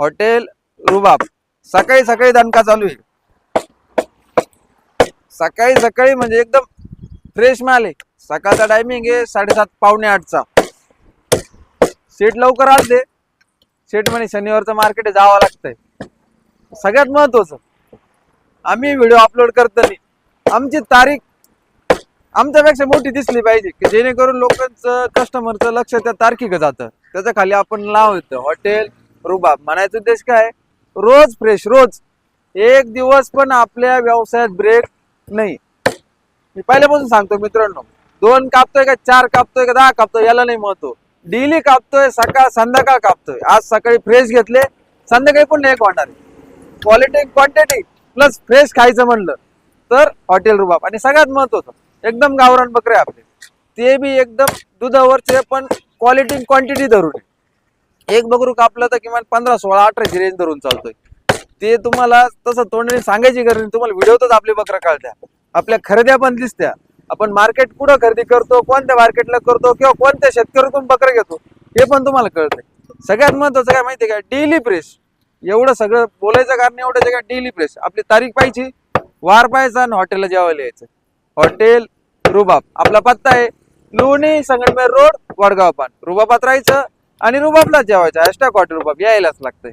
Hotel रुबाब. सकाळी सकाळी दणका चालू आहे. सकाळी सकाळी म्हणजे एकदम फ्रेश माल आहे. सकाळचा टायमिंग आहे 7:30 पावणे 8चा. सेट लवकर आलते. सेट म्हणे शनिवारचं मार्केट जावं लागतंय. सगळ्यात महत्वाचं आम्ही व्हिडिओ अपलोड करताना आमची तारीख आमच्यापेक्षा मोठी दिसली पाहिजे की जेणेकरून लोकांचं कस्टमरचं लक्ष त्या तारखेकडे जातं. त्याच्या खाली आपण नाव येतं हॉटेल रुबाब. म्हणायचा उद्देश काय, रोज फ्रेश, रोज एक दिवस पण आपल्या व्यवसायात ब्रेक नाही. मी पहिल्यापासून सांगतो मित्रांनो, 2 कापतोय का 4 कापतोय का 10 कापतोय याला नाही महत्व. डेली कापतोय, सकाळ संध्याकाळ कापतोय. आज सकाळी फ्रेश घेतले, संध्याकाळी पण एक होणार. क्वालिटी क्वांटिटी प्लस फ्रेश खायचं म्हणलं तर हॉटेल रुबाब. आणि सगळ्यात महत्वाचं एकदम गावरान बकरे आपले, ते बी एकदम दुधावरचे पण क्वालिटी क्वांटिटी धरून. एक बकरू कापलं तर किमान 15, 16, 18ची रेंज धरून चालतोय. ते तुम्हाला तसं तोंडाने सांगायची गरज नाही, तुम्हाला व्हिडिओतच आपली बकरा कळत्या. आपल्या खरेद्या पण दिसत्या. आपण मार्केट कुठं खरेदी करतो, कोणत्या मार्केटला करतो किंवा कोणत्या शेतकऱ्यातून बकरा घेतो हे पण तुम्हाला कळतंय. सगळ्यात महत्वाचं काय माहितीये का, डेली फ्रेश. एवढं सगळं बोलायचं कारण एवढं का डेली फ्रेश. आपली तारीख पाहिजे, वार पाहायचा आणि हॉटेलला जेवायला यायचं. हॉटेल रुबाब. आपला पत्ता आहे लोणी संगमनेर रोड, वडगाव पान. रुबाबात राहायचं आणि रुबाबला जेवायचं. # हॉटेल रुबाब यायलाच लागतंय.